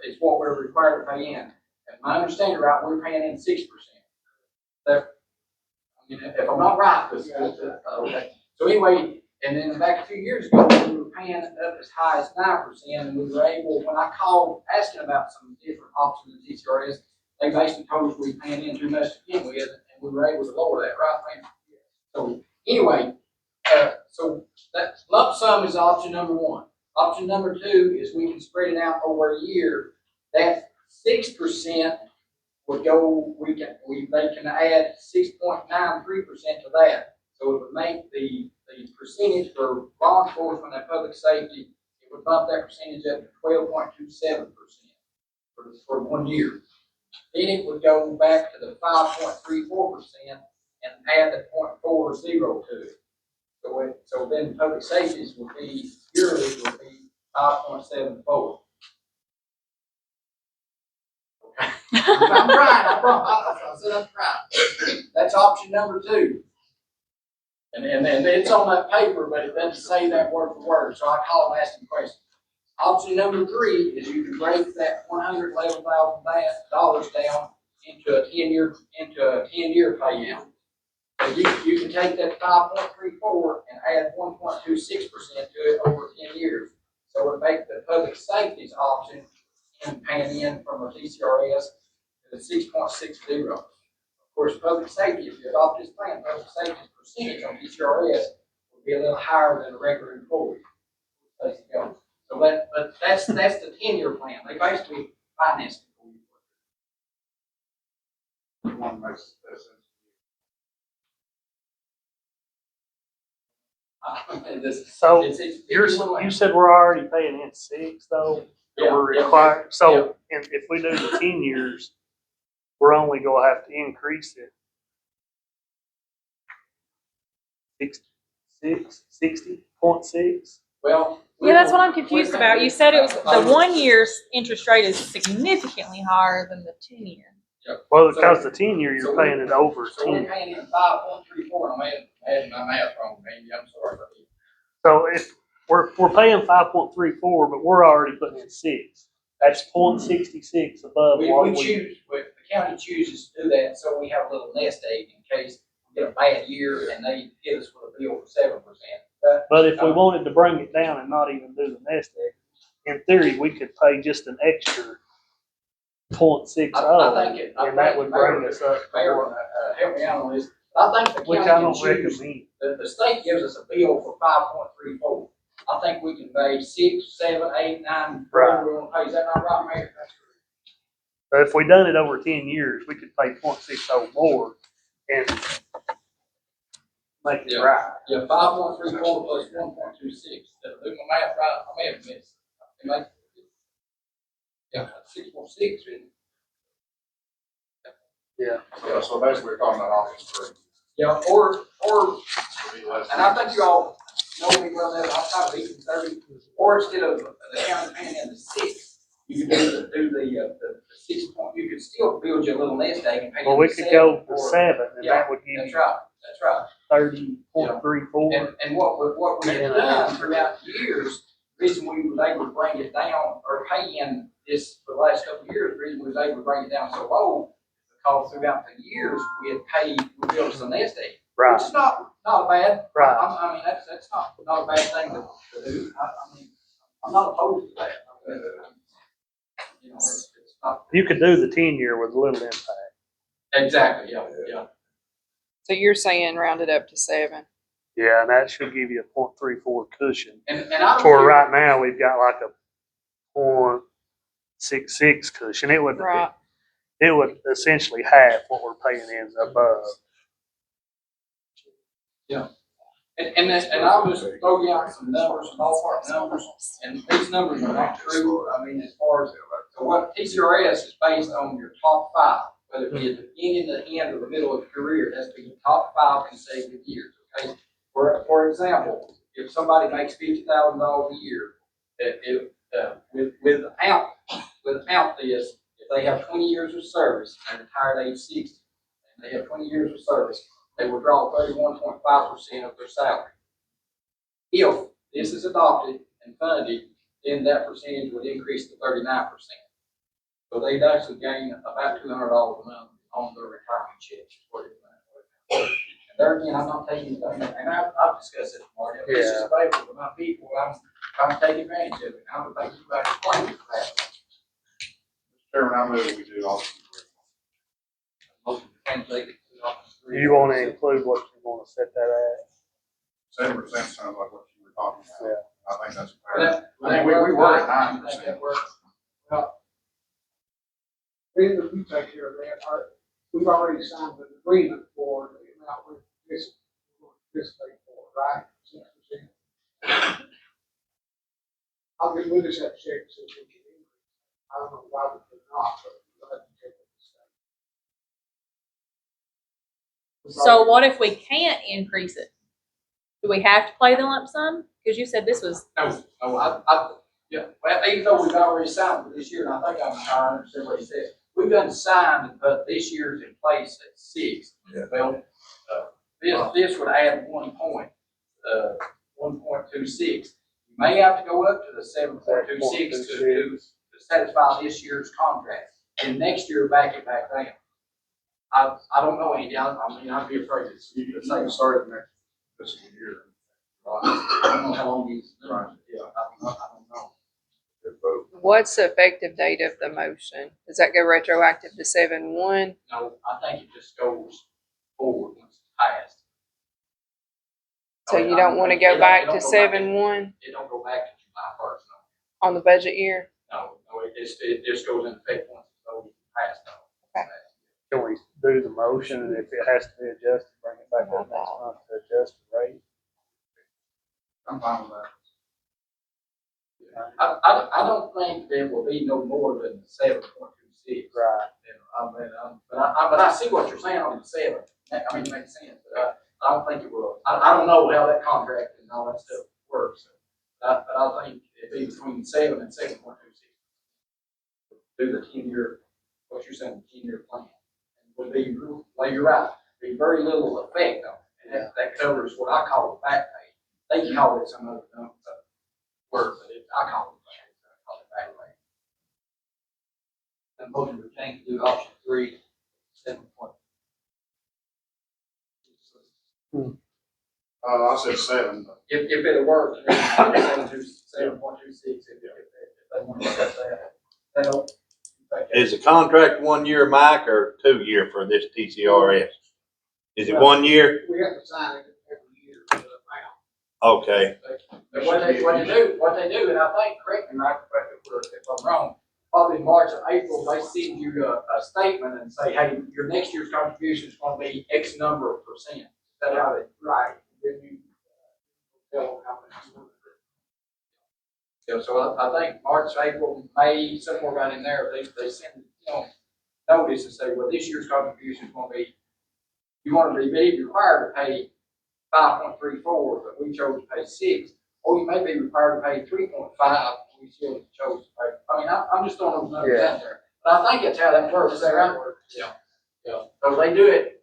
Is what we're required to pay in. If my understanding right, we're paying in 6%. That, I mean, if I'm not right, okay. So anyway, and then back a few years ago, we were paying up as high as 9%, and we were able, when I called asking about some different options in TCRS, they basically told us we were paying in too much to begin with, and we were able to lower that, right, man? So anyway, so that lump sum is option number one. Option number two is we can spread it out over a year. That 6% would go, they can add 6.93% to that. So it would make the percentage for law enforcement and public safety, it would bump that percentage up to 12.27% for 1 year. Then it would go back to the 5.34% and add the 0.40 to it. So then public safeties would be, yearly would be 5.74. I'm trying, I said I'm trying. That's option number two. And it's on that paper, but it doesn't say that word for word, so I call them asking questions. Option number three is you can break that $111,000 down into a 10-year payout. So you can take that 5.34 and add 1.26% to it over 10 years. So it would make the public safety's option in paying in from a TCRS to 6.60. Of course, public safety, if you adopt this plan, public safety's percentage on TCRS would be a little higher than a regular employee. So but that's the 10-year plan. They basically finance it for you. One makes sense. So it's you said we're already paying in 6 though, that we're required. So if we do the 10 years, we're only gonna have to increase it 60.6. Well. Yeah, that's what I'm confused about. You said it was, the 1 year's interest rate is significantly higher than the 10-year. Well, because the 10 year, you're paying it over So we're 10. paying in 5.34. I had my math wrong, maybe. I'm sorry. So if we're paying 5.34, but we're already putting in 6. That's 0.66 above what We choose, the county chooses to do that, so we have a little nest egg in case we get a bad year and they hit us with a bill for 7%. But if we wanted to bring it down and not even do the nest egg, in theory, we could pay just an extra 0.60, and that would bring us up. Mayor, help me out on this. I think the Which county I can don't choose. recommend. The state gives us a bill for 5.34. I think we can pay 6, 7, 8, 9, whatever we want to pay. Is that not right, Mayor? But if we done it over 10 years, we could pay 0.60 more and make it right. Yeah, 5.34 plus 1.26. Did I do my math right? I may have missed. Yeah, 6.6. Yeah. Yeah, so basically we're talking about option three. Yeah, or, and I think you all know me well enough, I'll try to be 30, or instead of the county paying in the 6, you can do the 6 point, you could still build you a little nest egg and pay. Well, we could go to 7, and that would give that's you right, that's right. 30.34. And what we have done throughout the years, the reason we was able to bring it down or pay in this for the last couple of years, the reason we was able to bring it down so low, because throughout the years we had paid, we built us a nest egg. Right. Which is not a bad. Right. I mean, that's not a bad thing to do. I mean, I'm not opposed to that. You know, it's not. You could do the 10 year with little impact. Exactly. Yeah. So you're saying round it up to 7? Yeah, and that should give you a 0.34 cushion. And I don't For right now, we've got like a 0.66 cushion. It would essentially half what we're paying in above. Yeah. And I'll just throw you out some numbers, some ballpark numbers, and these numbers are not true. I mean, as far as so what TCRS is based on your top 5, whether it be at the beginning, the end, or the middle of your career. It has to be your top 5 consecutive years. Okay. For example, if somebody makes $50,000 a year, without this, if they have 20 years of service and retired at age 60, and they have 20 years of service, they would draw 31.5% of their salary. If this is adopted and funded, then that percentage would increase to 39%. So they'd actually gain about $200 a month on their retirement checks. And there again, I'm not taking anything, and I've discussed it, Marty. If this is available to my people, I'm trying to take advantage of it. I would think you guys claim it for that. Chairman, I move we do option Motion to translate it to option Do three. you wanna include what you wanna set that at? 7% sounds like what you were talking about. Yeah. I think that's Well, fair. that- I mean, we were at I think 9%. that works. Then we take care of that, we've already signed an agreement for the amount we participate for, right? 6%. We'll just have to check and see if we can increase. I don't know why we could not, but we'll have to check with the state. So what if we can't increase it? Do we have to play the lump sum? Because you said this was, Yeah, well, even though we've already signed for this year, and I think I understand what he said, we've done signed, but this year's in place at 6. Yeah. Well, this would add 1.26. You may have to go up to the 7.26 to satisfy this year's contract, and next year back it back down. I don't know, Andy, I mean, I'd be afraid to say You can start next fiscal year. I don't know how long he's, yeah, I don't know. What's the effective date of the motion? Does that go retroactive to 7/1? No, I think it just goes forward once it's passed. So you don't wanna go back to 7/1 It don't go back to July 1st, on the budget year? no, it just goes into effect once it's voted passed. Okay. Can we do the motion, and if it has to be adjusted, bring it back up next month to adjust the rate? I'm fine with that. I don't think there will be no more than 7.26. Right. But I see what you're saying on the 7. I mean, it makes sense, but I don't think it will. I don't know how that contract and all that stuff works. But I think it'd be between 7 and 7.26. Do the 10-year, what you're saying, 10-year plan. And would be, well, you're right, be very little effect on it. And that covers what I call the back pay. They can call it some other word, but I call it back pay. The motion to change to option 3, 7. I said 7, but If it'll work, 7.26, if they want to discuss that. Is the contract 1 year, Mike, or 2 year for this TCRS? Is it 1 year? We have to sign it every year for the amount. Okay. And what they do, and I think, correct me, Mike, if I'm wrong, probably in March or April, they send you a statement and say, hey, your next year's contribution is going to be X number of percent. Is that how they? Right, then you tell them how much you want to do. Yeah, so I think March, April, May, somewhere around in there, they send, notice and say, well, this year's contribution is going to be, you want to be required to pay 5.34, but we chose to pay 6, or you may be required to pay 3.5, we still chose to pay. I mean, I'm just throwing those numbers out there, but I think that's how that works. Is that right? Yeah. So they do it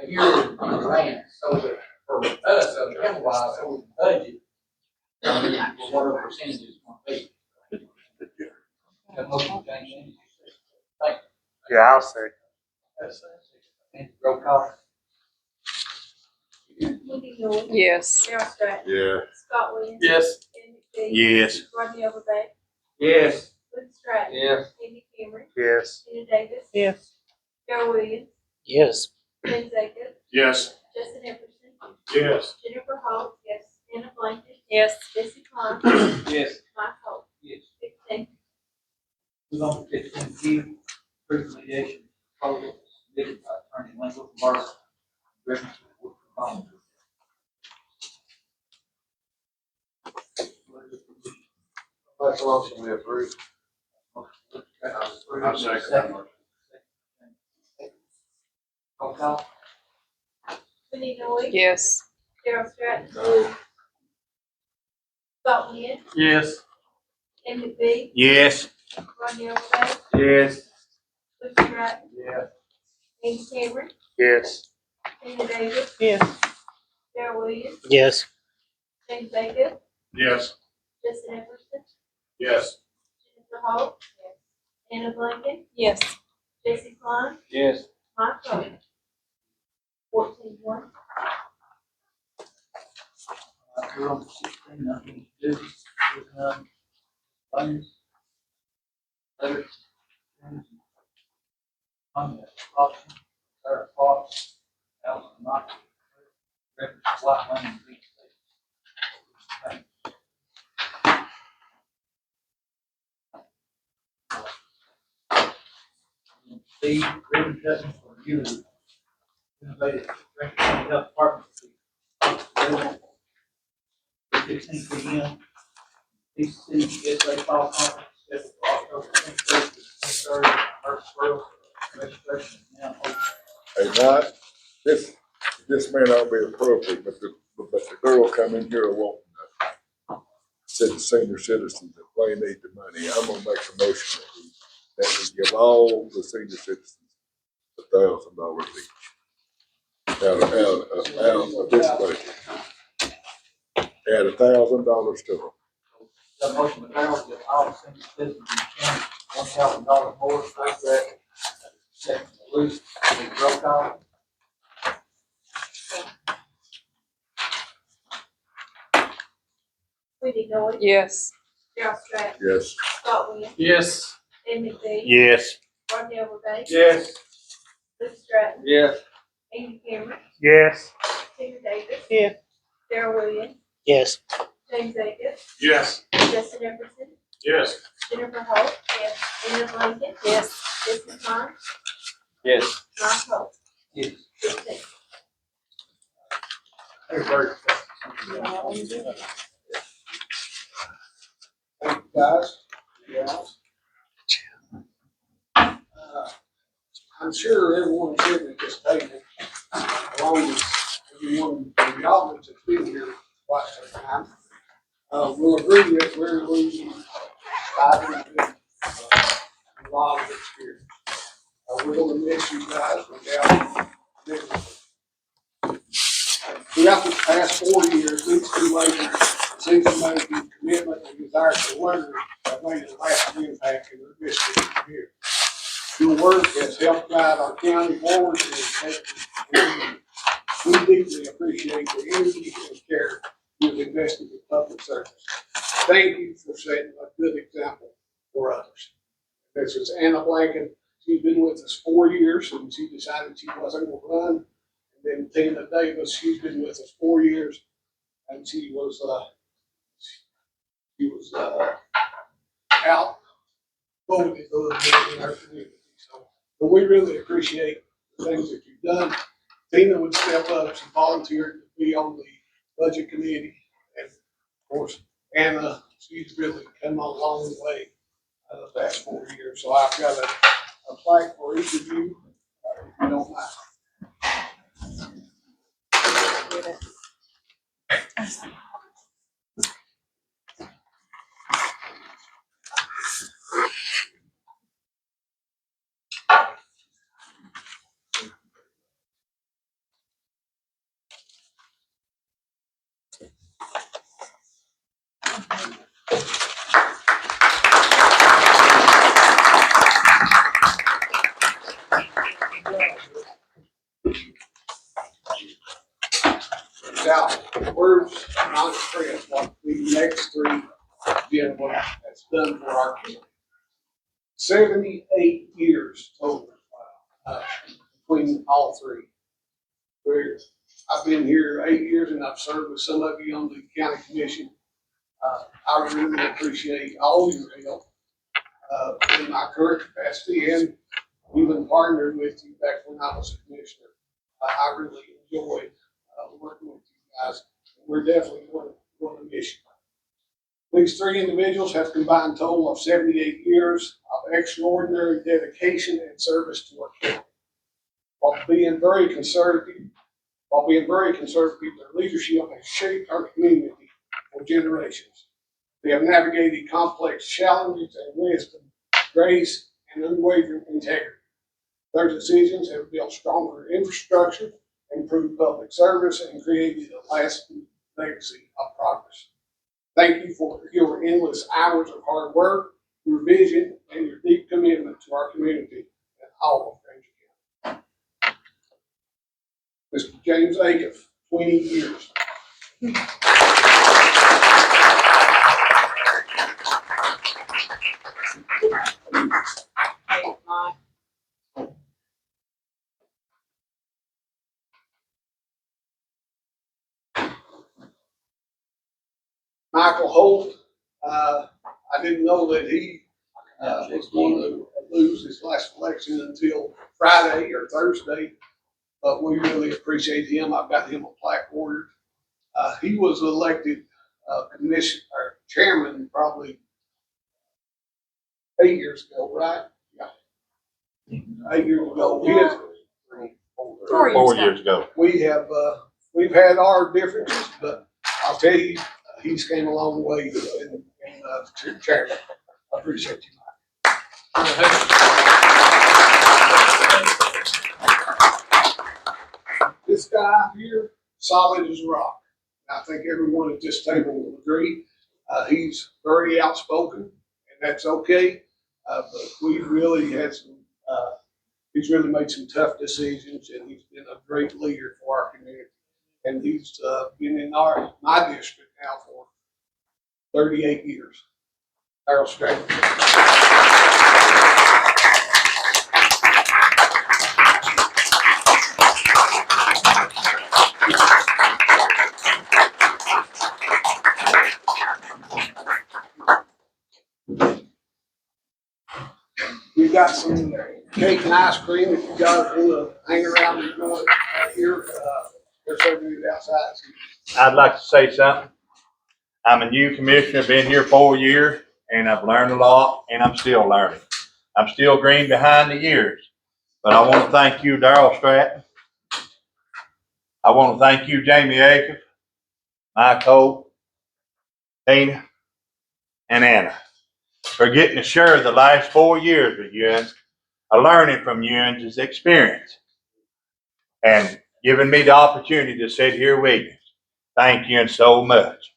a year in advance, so that for us, wise, so we can budget. Whatever percentage is going to be. That motion change. Thank you. Yeah, I'll say. And roll call. Wendy Lloyd. Yes. Darryl Stratton. Yeah. Scott Williams. Yes. Ken McBee. Yes. Rodney Overbeck. Yes. Luke Stratton. Yes. Andy Cameron. Yes. Tina Davis. Yes. Joe Williams. Yes. Ben Jacob. yes. Justin Epperson. Yes. Jennifer Holt. Yes. Anna Blanket. yes. Jesse Klein. Yes. Mike Holt. Yes. 15. Move on to 15Q, recommendation proposal submitted by Attorney Lingle Barber. That's motion we approve. I second that motion. Roll call. Wendy Lloyd. Yes. Darryl Stratton. Scott Williams. Yes. Ken McBee. Yes. Rodney Overbeck. Yes. Luke Stratton. Yes. Andy Cameron. Yes. Tina Davis, Yes. Darrell Williams, Yes. James Jacobs, Yes. Justin Everson, Yes. Jennifer Holt, Anna Blanken, Yes. Jesse Klein, Yes. Mike Coe. 14-1. We're on 16, nothing to do. Funds. Letter. On the auction, third part, Allen Knox. Record white line. Steve, ribbon cutting for you. Innovative Grainger County Health Department. 15 p.m. PCSA Fall Conference, scheduled for October 23rd to 23rd, first world registration now open. Hey, Mike, this may not be appropriate, but the girl come in here wanting said the senior citizens that they need the money. I'm gonna make a motion that we give all the senior citizens $1,000 each. Out of this budget. Add $1,000 to them. The motion of Carol that all senior citizens in the county, $1,000 more, first that, second, Luce, roll call. Wendy Noy, Yes. Darryl Stratton, Yes. Scott Williams, Yes. Ed McBee, Yes. Rodney Everbanks, Yes. Luke Stratton, Yes. Andy Cameron, Yes. Tina Davis, Yeah. Darrell Williams, Yes. James Jacobs, Yes. Justin Everson, Yes. Jennifer Holt, Anna Blanken, Yes. Jesse Klein, Yes. Mike Hope. Yes. 15. Hey, Bert. Thank you, guys. Yeah. I'm sure everyone sitting at this table, along with everyone in the audience that's been here quite some time, will agree that we're losing a lot of experience. We're gonna miss you guys without this. Throughout the past 4 years, these two ladies seem to make the commitment and desire to learn that made a lasting impact in their district here. Your work has helped guide our county forward and we deeply appreciate the energy and care you've invested in public service. Thank you for setting a good example for others. This is Anna Blanken. She's been with us 4 years and she decided she wasn't going to run. And then Tina Davis, she's been with us 4 years and she was out voted a little bit in our community. So, but we really appreciate the things that you've done. Tina would step up. She volunteered to be on the budget committee. And of course, Anna, she's really come a long way the past 4 years. So I've got a plaque for each of you, if you don't mind. Now, words not express what the next three gentlemen has done for our community. 78 years total between all three. I've been here 8 years and I've served with some of you on the county commission. I really appreciate all your help in my current capacity and even partnered with you back when I was a commissioner. I really enjoyed working with you guys. We're definitely going to miss you. These three individuals have combined a total of 78 years of extraordinary dedication and service to our county. While being very conservative, their leadership has shaped our community for generations. They have navigated complex challenges and wisdom, grace, and unwavering integrity. Their decisions have built stronger infrastructure improved public service, and created a lasting legacy of progress. Thank you for your endless hours of hard work, your vision, and your deep commitment to our community and all of Grainger County. Mr. James Acuff, 20 years. Michael Holt, I didn't know that he was going to lose his last election until Friday or Thursday, but we really appreciate him. I've got him a plaque ordered. He was elected commission or chairman probably 8 years ago, right? Yeah. 8 years ago. He is 4 years ago. We have, we've had our differences, but I'll tell you, he's came a long way in chairman. I appreciate you, Mike. This guy here, solid as a rock. I think everyone at this table will agree. He's very outspoken, and that's okay. But we really had some, he's really made some tough decisions, and he's been a great leader for our community. And he's been in my district now for 38 years. Harold Stratton. We got some cake and ice cream. If you guys want to hang around and go here, they're serving it outside. I'd like to say something. I'm a new commissioner, been here 4 years, and I've learned a lot, and I'm still learning. I'm still green behind the years, but I want to thank you, Darrell Stratton. I want to thank you, Jamie Acuff, Mike Holt, Tina, and Anna, for getting to share the last 4 years with you and learning from you and his experience, and giving me the opportunity to sit here with you. Thank you so much.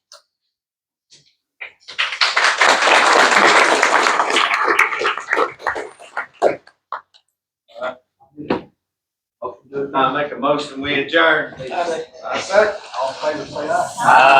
I make a motion, we adjourn. I second. All in favor, say aye.